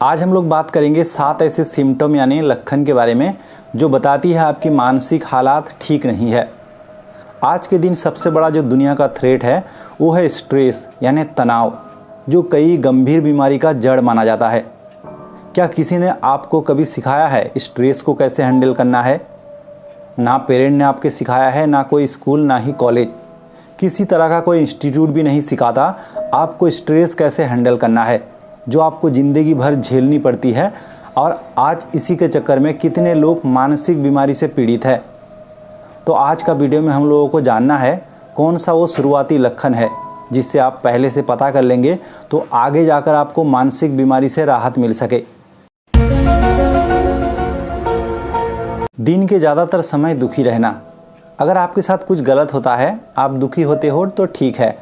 आज हम लोग बात करेंगे 7 ऐसे सिम्टम यानी लक्षण के बारे में जो बताती है आपकी मानसिक हालात ठीक नहीं है। आज के दिन सबसे बड़ा जो दुनिया का थ्रेट है वो है स्ट्रेस यानी तनाव, जो कई गंभीर बीमारी का जड़ माना जाता है। क्या किसी ने आपको कभी सिखाया है स्ट्रेस को कैसे हैंडल करना है? ना पेरेंट ने आपके सिखाया है, ना कोई स्कूल, ना ही कॉलेज, किसी तरह का कोई इंस्टीट्यूट भी नहीं सिखाता आपको स्ट्रेस कैसे हैंडल करना है, जो आपको ज़िंदगी भर झेलनी पड़ती है। और आज इसी के चक्कर में कितने लोग मानसिक बीमारी से पीड़ित है। तो आज का वीडियो में हम लोगों को जानना है कौन सा वो शुरुआती लक्षण है जिससे आप पहले से पता कर लेंगे तो आगे जाकर आपको मानसिक बीमारी से राहत मिल सके। दिन के ज़्यादातर समय दुखी रहना। अगर आपके साथ कुछ गलत होता है, आप दुखी होते हो तो ठीक है,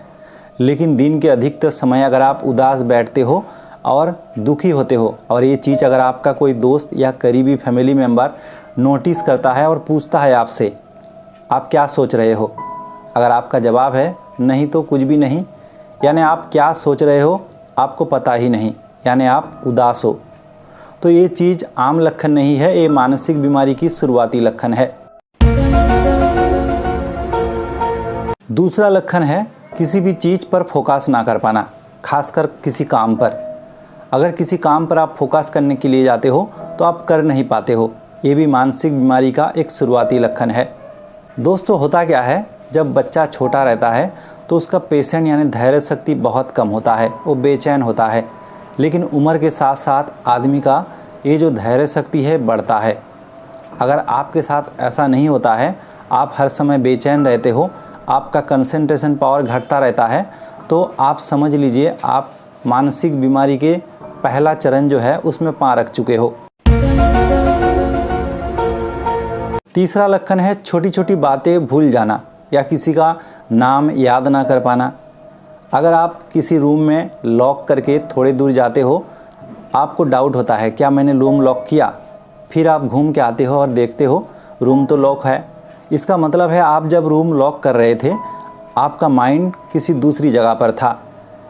लेकिन दिन के अधिकतर समय अगर आप उदास बैठते हो और दुखी होते हो और ये चीज़ अगर आपका कोई दोस्त या करीबी फैमिली मेम्बर नोटिस करता है और पूछता है आपसे, आप क्या सोच रहे हो? अगर आपका जवाब है नहीं तो कुछ भी नहीं, यानी आप क्या सोच रहे हो आपको पता ही नहीं, यानी आप उदास हो, तो ये चीज़ आम लक्षण नहीं है, ये मानसिक बीमारी की शुरुआती लक्षण है। दूसरा लक्षण है किसी भी चीज़ पर फोकस ना कर पाना, खासकर किसी काम पर। अगर किसी काम पर आप फोकस करने के लिए जाते हो तो आप कर नहीं पाते हो, ये भी मानसिक बीमारी का एक शुरुआती लक्षण है। दोस्तों, होता क्या है, जब बच्चा छोटा रहता है तो उसका पेशेंस यानी धैर्य शक्ति बहुत कम होता है, वो बेचैन होता है। लेकिन उम्र के साथ साथ आदमी का ये जो धैर्य शक्ति है बढ़ता है। अगर आपके साथ ऐसा नहीं होता है, आप हर समय बेचैन रहते हो, आपका कंसंट्रेशन पावर घटता रहता है, तो आप समझ लीजिए आप मानसिक बीमारी के पहला चरण जो है उसमें पाँव रख चुके हो। तीसरा लक्षण है छोटी छोटी बातें भूल जाना या किसी का नाम याद ना कर पाना। अगर आप किसी रूम में लॉक करके थोड़े दूर जाते हो, आपको डाउट होता है क्या मैंने रूम लॉक किया, फिर आप घूम के आते हो और देखते हो रूम तो लॉक है। इसका मतलब है आप जब रूम लॉक कर रहे थे आपका माइंड किसी दूसरी जगह पर था।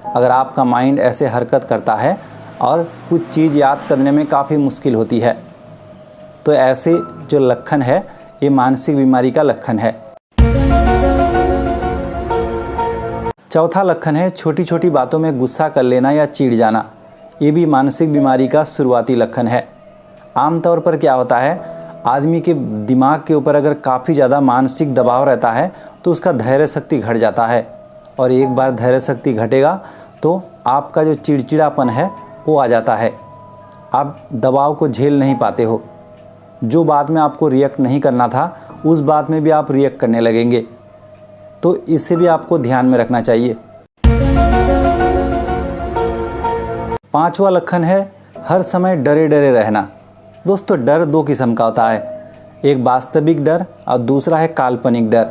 अगर आपका माइंड ऐसे हरकत करता है और कुछ चीज़ याद करने में काफ़ी मुश्किल होती है, तो ऐसे जो लक्षण है ये मानसिक बीमारी का लक्षण है। चौथा लक्षण है छोटी छोटी बातों में गुस्सा कर लेना या चिढ़ जाना, ये भी मानसिक बीमारी का शुरुआती लक्षण है। आमतौर पर क्या होता है, आदमी के दिमाग के ऊपर अगर काफ़ी ज़्यादा मानसिक दबाव रहता है तो उसका धैर्य शक्ति घट जाता है, और एक बार धैर्य शक्ति घटेगा तो आपका जो चिड़चिड़ापन है वो आ जाता है। आप दबाव को झेल नहीं पाते हो, जो बात में आपको रिएक्ट नहीं करना था उस बात में भी आप रिएक्ट करने लगेंगे, तो इससे भी आपको ध्यान में रखना चाहिए। पांचवा लक्षण है हर समय डरे डरे रहना। दोस्तों, डर दो किस्म का होता है, एक वास्तविक डर और दूसरा है काल्पनिक डर।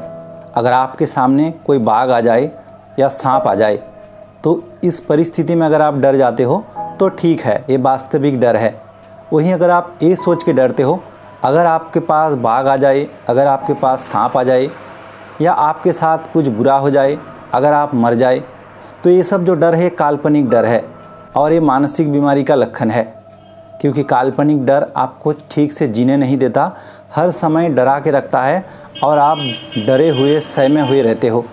अगर आपके सामने कोई बाघ आ जाए या सांप आ जाए तो इस परिस्थिति में अगर आप डर जाते हो तो ठीक है, ये वास्तविक डर है। वहीं अगर आप ये सोच के डरते हो अगर आपके पास बाघ आ जाए, अगर आपके पास सांप आ जाए या आपके साथ कुछ बुरा हो जाए, अगर आप मर जाए, तो ये सब जो डर है काल्पनिक डर है और ये मानसिक बीमारी का लक्षण है, क्योंकि काल्पनिक डर आपको ठीक से जीने नहीं देता, हर समय डरा के रखता है और आप डरे हुए सहमे हुए रहते हो।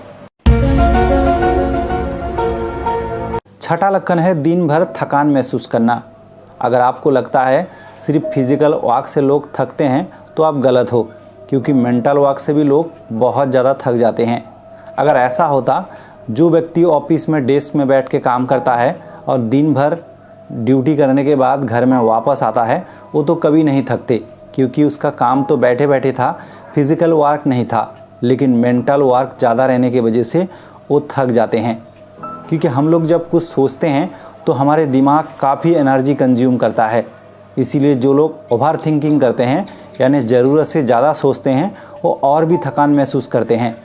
छठा लक्षण है दिन भर थकान महसूस करना। अगर आपको लगता है सिर्फ फिजिकल वर्क से लोग थकते हैं तो आप गलत हो, क्योंकि मेंटल वर्क से भी लोग बहुत ज़्यादा थक जाते हैं। अगर ऐसा होता, जो व्यक्ति ऑफिस में डेस्क में बैठ के काम करता है और दिन भर ड्यूटी करने के बाद घर में वापस आता है, वो तो कभी नहीं थकते, क्योंकि उसका काम तो बैठे बैठे था, फिजिकल वर्क नहीं था, लेकिन मेंटल वर्क ज़्यादा रहने की वजह से वो थक जाते हैं। क्योंकि हम लोग जब कुछ सोचते हैं तो हमारे दिमाग काफ़ी एनर्जी कंज्यूम करता है, इसीलिए जो लोग ओवर थिंकिंग करते हैं यानी ज़रूरत से ज़्यादा सोचते हैं वो और भी थकान महसूस करते हैं।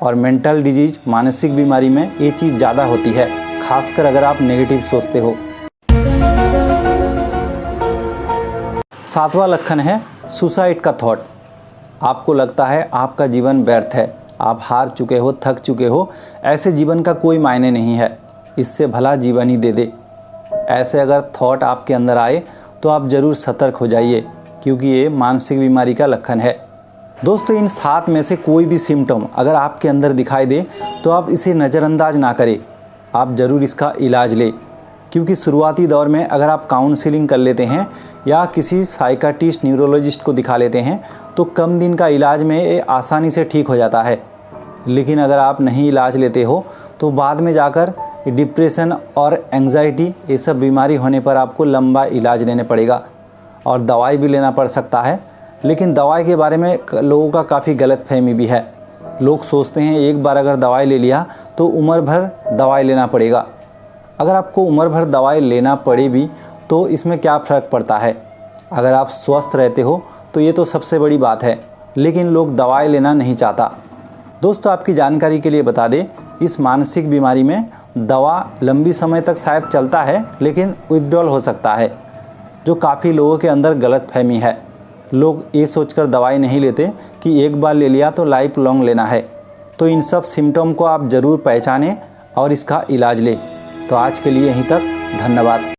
और मेंटल डिजीज़ मानसिक बीमारी में ये चीज़ ज़्यादा होती है, खासकर अगर आप नेगेटिव सोचते हो। सातवां लक्षण है सुसाइड का थॉट। आपको लगता है आपका जीवन व्यर्थ है, आप हार चुके हो, थक चुके हो, ऐसे जीवन का कोई मायने नहीं है, इससे भला जीवन ही दे दे। ऐसे अगर थॉट आपके अंदर आए तो आप ज़रूर सतर्क हो जाइए, क्योंकि ये मानसिक बीमारी का लक्षण है। दोस्तों, इन 7 में से कोई भी सिम्टम अगर आपके अंदर दिखाई दे तो आप इसे नज़रअंदाज ना करें, आप ज़रूर इसका इलाज लें। क्योंकि शुरुआती दौर में अगर आप काउंसलिंग कर लेते हैं या किसी साइकाट्रिस्ट न्यूरोलॉजिस्ट को दिखा लेते हैं तो कम दिन का इलाज में ये आसानी से ठीक हो जाता है। लेकिन अगर आप नहीं इलाज लेते हो तो बाद में जाकर डिप्रेशन और एंग्जाइटी ये सब बीमारी होने पर आपको लंबा इलाज लेने पड़ेगा और दवाई भी लेना पड़ सकता है। लेकिन दवाई के बारे में लोगों का काफ़ी गलतफहमी भी है। लोग सोचते हैं एक बार अगर दवाई ले लिया तो उम्र भर दवाई लेना पड़ेगा। अगर आपको उम्र भर दवाई लेना पड़े भी तो इसमें क्या फ़र्क पड़ता है? अगर आप स्वस्थ रहते हो तो ये तो सबसे बड़ी बात है, लेकिन लोग दवाई लेना नहीं चाहता। दोस्तों, आपकी जानकारी के लिए बता दें, इस मानसिक बीमारी में दवा लंबी समय तक शायद चलता है, लेकिन विथड्रॉल हो सकता है, जो काफ़ी लोगों के अंदर गलतफहमी है। लोग ये सोचकर दवाई नहीं लेते कि एक बार ले लिया तो लाइफ लॉन्ग लेना है। तो इन सब सिम्टम को आप ज़रूर पहचानें और इसका इलाज लें। तो आज के लिए यहीं तक, धन्यवाद।